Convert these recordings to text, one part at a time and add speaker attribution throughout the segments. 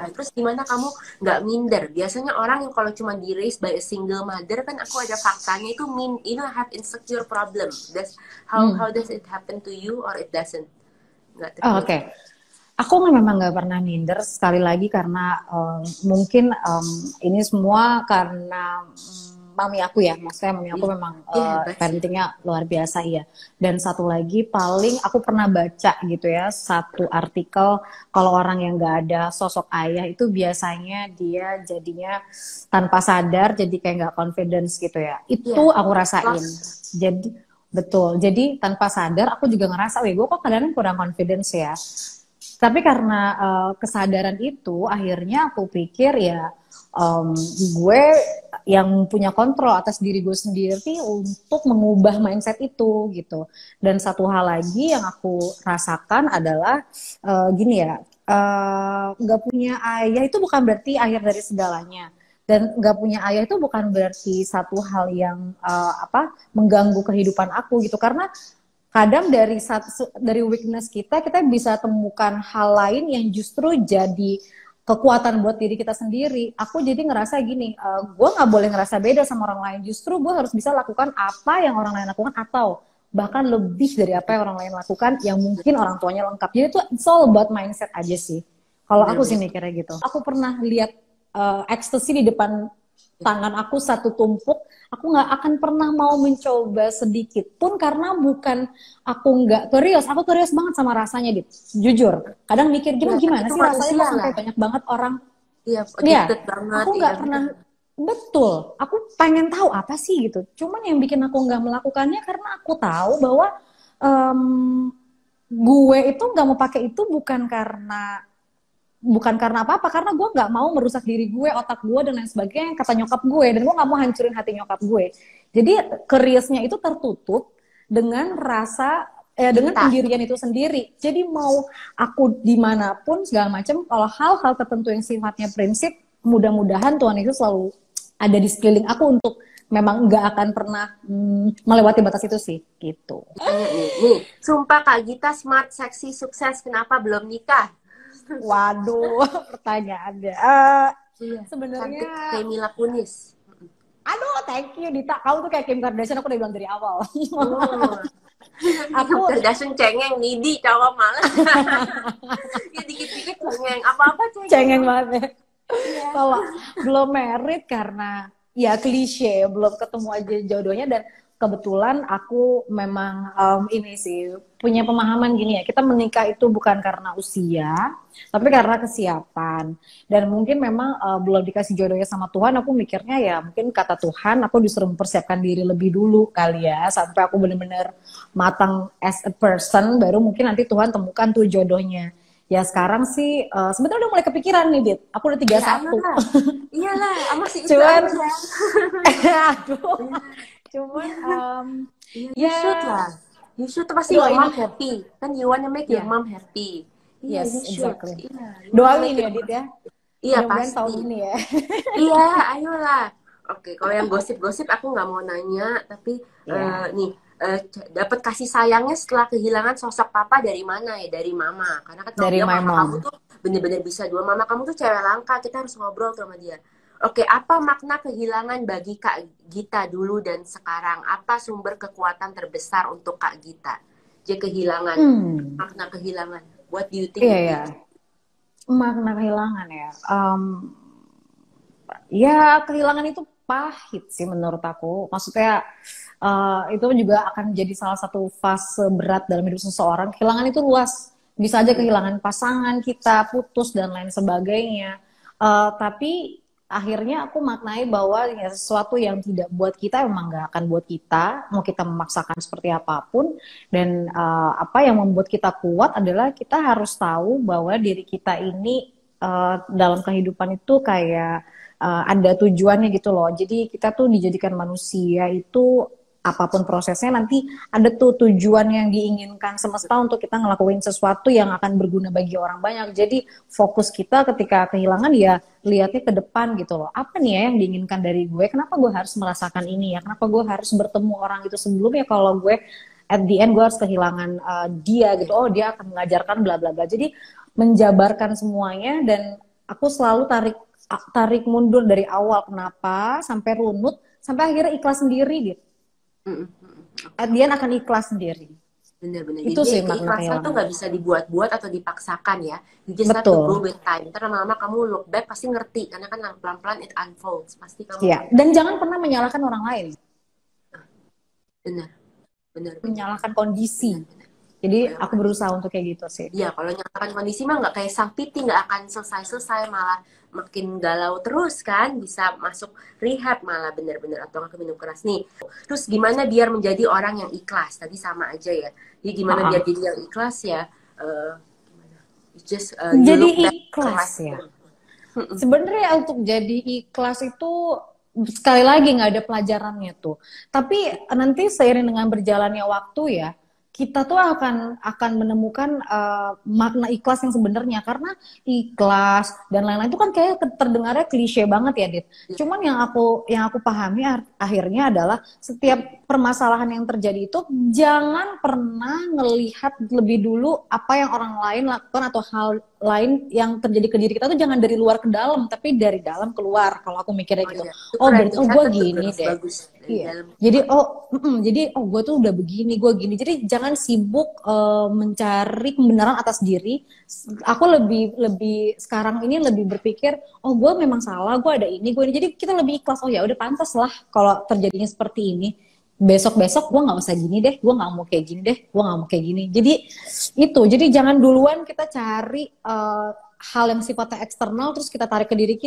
Speaker 1: Terus gimana kamu nggak minder? Biasanya orang yang kalau cuma di raised by a single mother kan aku ada faktanya itu have insecure problem. How does it happen to you or it doesn't? Nggak
Speaker 2: Oh,
Speaker 1: terjadi.
Speaker 2: oke. Aku memang nggak pernah minder sekali lagi karena mungkin ini semua karena mami aku ya, maksudnya mami aku memang
Speaker 1: Dia hebat sih.
Speaker 2: parentingnya luar biasa ya. Dan satu lagi paling aku pernah baca gitu ya satu artikel kalau orang yang nggak ada sosok ayah itu biasanya dia jadinya tanpa sadar jadi kayak nggak confidence gitu ya.
Speaker 1: Iya,
Speaker 2: Itu aku rasain.
Speaker 1: plus.
Speaker 2: Jadi betul. Jadi tanpa sadar aku juga ngerasa, weh gue kok kadang-kadang kurang confidence ya. Tapi karena kesadaran itu, akhirnya aku pikir ya gue yang punya kontrol atas diri gue sendiri untuk mengubah mindset itu gitu. Dan satu hal lagi yang aku rasakan adalah gini ya, nggak punya ayah itu bukan berarti akhir dari segalanya. Dan nggak punya ayah itu bukan berarti satu hal yang mengganggu kehidupan aku gitu. Karena kadang dari weakness kita bisa temukan hal lain yang justru jadi kekuatan buat diri kita sendiri. Aku jadi ngerasa gini, gue nggak boleh ngerasa beda sama orang lain. Justru gue harus bisa lakukan apa yang orang lain lakukan atau bahkan lebih dari apa yang orang lain lakukan yang mungkin orang tuanya lengkap. Jadi itu it's all about mindset aja sih. Kalau aku sih
Speaker 1: Bener-bener.
Speaker 2: mikirnya gitu. Aku pernah lihat ekstasi di depan tangan aku satu tumpuk, aku nggak akan pernah mau mencoba sedikit pun karena bukan aku nggak curious, aku curious banget sama rasanya, Dit. Jujur, kadang mikir
Speaker 1: Iya,
Speaker 2: gimana
Speaker 1: itu
Speaker 2: sih rasanya
Speaker 1: manusia
Speaker 2: kok sampai
Speaker 1: lah.
Speaker 2: banyak banget orang.
Speaker 1: Iya,
Speaker 2: Ya,
Speaker 1: addicted banget.
Speaker 2: aku
Speaker 1: Iya,
Speaker 2: nggak pernah,
Speaker 1: bener.
Speaker 2: betul, aku pengen tahu apa sih gitu. Cuman yang bikin aku nggak melakukannya karena aku tahu bahwa em, gue itu nggak mau pakai itu bukan karena apa-apa, karena gue nggak mau merusak diri gue, otak gue dan lain sebagainya, kata nyokap gue, dan gue nggak mau hancurin hati nyokap gue. Jadi curious-nya itu tertutup dengan dengan
Speaker 1: Cinta.
Speaker 2: pendirian itu sendiri. Jadi mau aku dimanapun segala macam, kalau hal-hal tertentu yang sifatnya prinsip, mudah-mudahan Tuhan itu selalu ada di sekeliling aku untuk memang nggak akan pernah melewati batas itu sih, gitu.
Speaker 1: Tanya nih, sumpah Kak Gita smart, seksi, sukses, kenapa belum nikah?
Speaker 2: Waduh, pertanyaannya.
Speaker 1: Iya,
Speaker 2: Sebenarnya
Speaker 1: cantik kayak Mila Kunis.
Speaker 2: aduh, thank you Dita. Kamu tuh kayak Kim Kardashian, aku udah bilang dari awal.
Speaker 1: Oh,
Speaker 2: Aku
Speaker 1: Kardashian cengeng, needy, cowok males. Ya dikit-dikit cengeng, apa-apa
Speaker 2: cengeng
Speaker 1: cengeng.
Speaker 2: banget ya.
Speaker 1: Iya.
Speaker 2: Kalau belum merit karena ya klise, belum ketemu aja jodohnya, dan kebetulan aku memang ini sih punya pemahaman gini ya, kita menikah itu bukan karena usia, tapi karena kesiapan. Dan mungkin memang belum dikasih jodohnya sama Tuhan, aku mikirnya ya mungkin kata Tuhan aku disuruh mempersiapkan diri lebih dulu kali ya, sampai aku benar-benar matang as a person, baru mungkin nanti Tuhan temukan tuh jodohnya. Ya sekarang sih sebenarnya udah mulai kepikiran nih, Dit. Aku udah
Speaker 1: Ya
Speaker 2: 31.
Speaker 1: ayolah. Iyalah, masih itu
Speaker 2: Cuman
Speaker 1: aja.
Speaker 2: aduh.
Speaker 1: Iya,
Speaker 2: Cuman
Speaker 1: iya, you
Speaker 2: ya
Speaker 1: should lah. You should pasti your
Speaker 2: doain
Speaker 1: mom
Speaker 2: aku.
Speaker 1: happy. Kan you wanna make your
Speaker 2: Ya,
Speaker 1: mom happy. Iya, you
Speaker 2: yes,
Speaker 1: should.
Speaker 2: exactly.
Speaker 1: Iya, you wanna make
Speaker 2: Doain ya,
Speaker 1: your
Speaker 2: Dit
Speaker 1: mom.
Speaker 2: ya.
Speaker 1: Iya,
Speaker 2: Mudah-mudahan tahun
Speaker 1: pasti.
Speaker 2: ini ya.
Speaker 1: Iya, ayolah. Oke, kalau yang gosip-gosip aku nggak mau nanya, tapi
Speaker 2: Iya,
Speaker 1: nih dapat kasih sayangnya setelah kehilangan sosok papa dari mana ya? Dari mama. Karena kan kamu
Speaker 2: dari
Speaker 1: bilang
Speaker 2: my
Speaker 1: mama kamu
Speaker 2: mom.
Speaker 1: tuh bener-bener bisa dua. Mama kamu tuh cewek langka. Kita harus ngobrol tuh sama dia. Oke, apa makna kehilangan bagi Kak Gita dulu dan sekarang? Apa sumber kekuatan terbesar untuk Kak Gita? Jadi kehilangan,
Speaker 2: Hmm,
Speaker 1: makna kehilangan. What do you think
Speaker 2: iya
Speaker 1: it
Speaker 2: ya.
Speaker 1: is?
Speaker 2: Makna kehilangan ya. Ya kehilangan itu pahit sih menurut aku. Maksudnya itu juga akan jadi salah satu fase berat dalam hidup seseorang. Kehilangan itu luas. Bisa aja kehilangan pasangan kita, putus dan lain sebagainya. Tapi akhirnya aku maknai bahwa ya, sesuatu yang tidak buat kita memang nggak akan buat kita. Mau kita memaksakan seperti apapun. Dan apa yang membuat kita kuat adalah kita harus tahu bahwa diri kita ini dalam kehidupan itu kayak ada tujuannya gitu loh. Jadi kita tuh dijadikan manusia itu apapun prosesnya nanti ada tuh tujuan yang diinginkan semesta untuk kita ngelakuin sesuatu yang akan berguna bagi orang banyak. Jadi fokus kita ketika kehilangan ya lihatnya ke depan gitu loh. Apa nih ya yang diinginkan dari gue? Kenapa gue harus merasakan ini ya? Kenapa gue harus bertemu orang itu sebelumnya kalau gue at the end gue harus kehilangan dia gitu. Oh dia akan mengajarkan bla bla bla. Jadi menjabarkan semuanya dan Aku selalu tarik mundur dari awal, kenapa sampai runut, sampai akhirnya ikhlas sendiri gitu.
Speaker 1: Mm, mm, mm. Oke,
Speaker 2: Dia
Speaker 1: oke.
Speaker 2: akan ikhlas sendiri.
Speaker 1: Bener-bener.
Speaker 2: Itu
Speaker 1: Jadi
Speaker 2: sih makna
Speaker 1: keikhlasan tuh
Speaker 2: kehilangan.
Speaker 1: nggak bisa dibuat-buat atau dipaksakan ya. You just have to go
Speaker 2: Betul.
Speaker 1: with time. Ntar lama-lama kamu look back pasti ngerti. Karena kan pelan-pelan it unfolds. Pasti kamu
Speaker 2: Ya, dan jangan pernah menyalahkan orang lain,
Speaker 1: bener, bener, bener,
Speaker 2: menyalahkan
Speaker 1: bener,
Speaker 2: kondisi.
Speaker 1: bener.
Speaker 2: Jadi
Speaker 1: Oke,
Speaker 2: aku
Speaker 1: oke.
Speaker 2: berusaha untuk kayak gitu sih.
Speaker 1: Iya, kalau nyatakan kondisi mah nggak kayak self pity, nggak akan selesai-selesai, malah makin galau terus kan, bisa masuk rehab malah bener-bener atau nggak ke minum keras nih. Terus gimana biar menjadi orang yang ikhlas? Tadi sama aja ya. Jadi gimana biar
Speaker 2: Ha-ha.
Speaker 1: jadi yang ikhlas ya? Gimana? It's just you
Speaker 2: Jadi
Speaker 1: look back ke
Speaker 2: ikhlas
Speaker 1: life.
Speaker 2: ya. Sebenarnya untuk jadi ikhlas itu sekali lagi nggak ada pelajarannya tuh. Tapi nanti seiring dengan berjalannya waktu ya, kita tuh akan menemukan makna ikhlas yang sebenarnya, karena ikhlas dan lain-lain itu kan kayak terdengarnya klise banget ya, Dit. Cuman yang aku pahami akhirnya adalah setiap permasalahan yang terjadi itu jangan pernah ngelihat lebih dulu apa yang orang lain lakukan atau hal lain yang terjadi ke diri kita tuh jangan dari luar ke dalam, tapi dari dalam keluar. Kalau aku mikirnya
Speaker 1: Oh
Speaker 2: gitu.
Speaker 1: iya, itu
Speaker 2: Oh,
Speaker 1: keren
Speaker 2: berarti
Speaker 1: tuh.
Speaker 2: oh gue
Speaker 1: Catat tuh
Speaker 2: gini
Speaker 1: girls,
Speaker 2: deh.
Speaker 1: bagus dari
Speaker 2: Iya.
Speaker 1: dalam.
Speaker 2: Jadi gue tuh udah begini, gue gini. Jadi jangan sibuk mencari pembenaran atas diri. Aku lebih lebih sekarang ini lebih berpikir, oh gue memang salah, gue ada ini, gue ini. Jadi kita lebih ikhlas. Oh ya udah pantas lah kalau terjadinya seperti ini. Besok-besok gue nggak usah gini deh, gue nggak mau kayak gini deh, gue nggak mau kayak gini. Jadi itu, jadi jangan duluan kita cari hal yang sifatnya eksternal terus kita tarik ke diri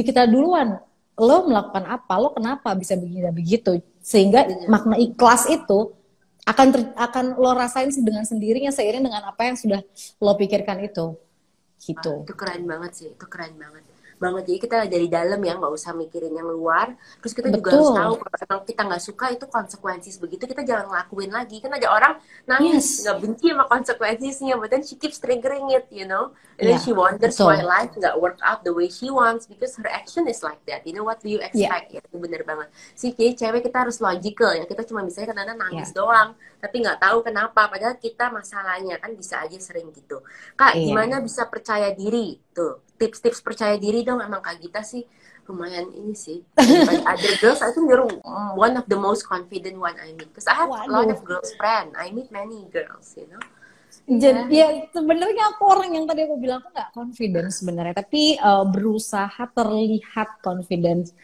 Speaker 2: kita duluan. Lo melakukan apa, lo kenapa bisa begini dan begitu, sehingga
Speaker 1: Bener.
Speaker 2: makna ikhlas itu akan lo rasain dengan sendirinya seiring dengan apa yang sudah lo pikirkan itu
Speaker 1: Wah,
Speaker 2: gitu.
Speaker 1: itu keren banget sih, itu keren banget. Banget, jadi kita dari dalam ya, nggak usah mikirin yang luar. Terus kita juga harus
Speaker 2: Betul.
Speaker 1: tahu kalau emang kita nggak suka itu konsekuensi begitu, kita jangan ngelakuin lagi. Kan ada orang nangis,
Speaker 2: Yes.
Speaker 1: nggak benci sama konsekuensinya, but then she keeps triggering it, you know. And then
Speaker 2: Iya,
Speaker 1: she wonders
Speaker 2: betul.
Speaker 1: why life nggak work out the way she wants because her action is like that. You know, what do you
Speaker 2: Iya,
Speaker 1: expect? Ya, itu bener banget. Sih, jadi cewek kita harus logical ya. Kita cuma bisa kadang-kadang nangis
Speaker 2: iya,
Speaker 1: doang, tapi nggak tahu kenapa. Padahal kita masalahnya kan bisa aja sering gitu. Kak,
Speaker 2: iya.
Speaker 1: gimana bisa percaya diri? Tuh, tips-tips percaya diri dong. Emang Kak Gita sih lumayan ini sih. Daripada other girls, I think you're one of the most confident one I meet. Because I have a lot
Speaker 2: Waduh.
Speaker 1: of girls friend. I meet many girls, you know.
Speaker 2: Jadi
Speaker 1: Iya.
Speaker 2: ya sebenarnya aku orang yang tadi aku bilang aku nggak confidence sebenarnya, tapi berusaha terlihat confidence.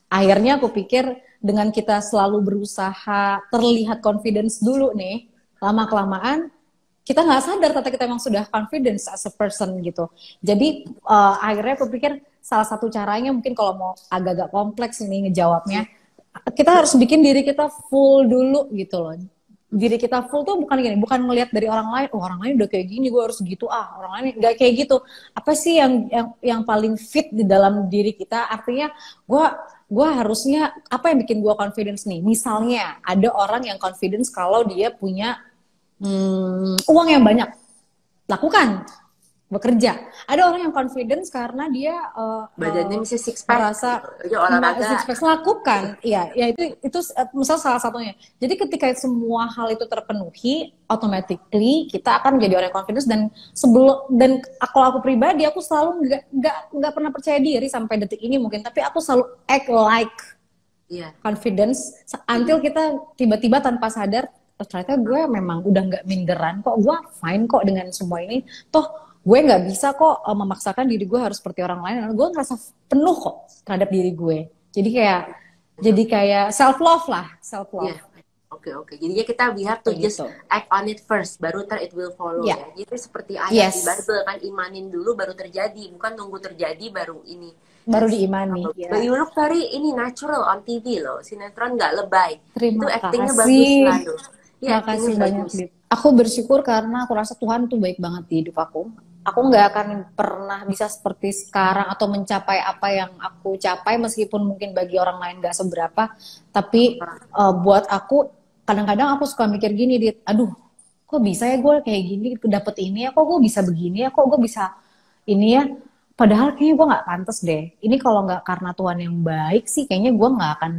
Speaker 2: Akhirnya aku pikir dengan kita selalu berusaha terlihat confidence dulu nih, lama kelamaan kita nggak sadar ternyata kita emang sudah confidence as a person gitu. Jadi akhirnya aku pikir salah satu caranya mungkin kalau mau agak-agak kompleks ini ngejawabnya, kita harus bikin diri kita full dulu gitu loh. Diri kita full tuh bukan gini, bukan ngelihat dari orang lain, oh orang lain udah kayak gini, gue harus gitu, orang lain nggak kayak gitu. Apa sih yang paling fit di dalam diri kita? Artinya gue harusnya apa yang bikin gue confidence nih? Misalnya ada orang yang confidence kalau dia punya uang yang banyak, lakukan, bekerja. Ada orang yang confidence karena dia
Speaker 1: Badannya bisa six pack,
Speaker 2: merasa
Speaker 1: dia olahraga.
Speaker 2: six pack, lakukan. Iya, ya itu misal salah satunya. Jadi ketika semua hal itu terpenuhi, automatically kita akan menjadi orang yang confidence. Dan kalau aku pribadi, aku selalu nggak pernah percaya diri sampai detik ini mungkin, tapi aku selalu act like
Speaker 1: Iya.
Speaker 2: confidence until kita tiba-tiba tanpa sadar, oh, ternyata gue memang udah nggak minderan kok, gue fine kok dengan semua ini, toh gue nggak bisa kok memaksakan diri gue harus seperti orang lain, gue ngerasa penuh kok terhadap diri gue. Jadi kayak self love lah, self love.
Speaker 1: Iya. Oke. Jadinya kita we have to just
Speaker 2: Gitu.
Speaker 1: act on it first, baru ntar it will follow
Speaker 2: Ya.
Speaker 1: ya. Jadi seperti ayat di
Speaker 2: Yes.
Speaker 1: Bible kan, imanin dulu baru terjadi, bukan nunggu terjadi baru ini.
Speaker 2: Baru diimani.
Speaker 1: But you look very ini natural on TV loh, sinetron nggak lebay.
Speaker 2: Terima
Speaker 1: Itu actingnya
Speaker 2: kasih.
Speaker 1: bagus selalu. Iya,
Speaker 2: Terima
Speaker 1: actingnya
Speaker 2: kasih banyak,
Speaker 1: bagus.
Speaker 2: Dit. Aku bersyukur karena aku rasa Tuhan tuh baik banget di hidup aku. Aku nggak akan pernah bisa seperti sekarang atau mencapai apa yang aku capai, meskipun mungkin bagi orang lain nggak seberapa. Tapi buat aku, kadang-kadang aku suka mikir gini, Dit. Aduh, kok bisa ya gue kayak gini, dapet ini ya, kok gue bisa begini ya, kok gue bisa ini ya. Padahal kayaknya gue nggak pantas deh. Ini kalau nggak karena Tuhan yang baik sih, kayaknya gue nggak akan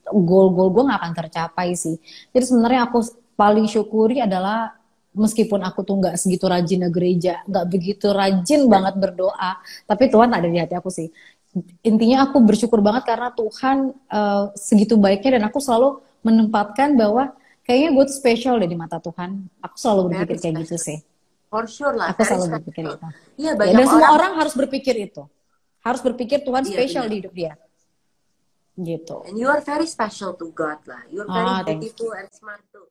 Speaker 2: goal-goal gue nggak akan tercapai sih. Jadi sebenarnya aku paling syukuri adalah meskipun aku tuh nggak segitu rajin ke gereja, nggak begitu rajin banget berdoa, tapi Tuhan ada di hati aku sih. Intinya aku bersyukur banget karena Tuhan segitu baiknya dan aku selalu menempatkan bahwa kayaknya gue tuh spesial deh di mata Tuhan. Aku selalu
Speaker 1: Very
Speaker 2: berpikir kayak gitu
Speaker 1: special.
Speaker 2: sih.
Speaker 1: For sure lah,
Speaker 2: Aku
Speaker 1: very
Speaker 2: selalu berpikir
Speaker 1: special.
Speaker 2: itu.
Speaker 1: Iya,
Speaker 2: Ya,
Speaker 1: banyak
Speaker 2: dan semua
Speaker 1: orang.
Speaker 2: orang harus berpikir itu. Harus berpikir Tuhan
Speaker 1: Iya,
Speaker 2: spesial
Speaker 1: benar.
Speaker 2: di hidup dia. Gitu.
Speaker 1: And you are very special to God lah. You are very
Speaker 2: Ah, thank you.
Speaker 1: beautiful and smart too.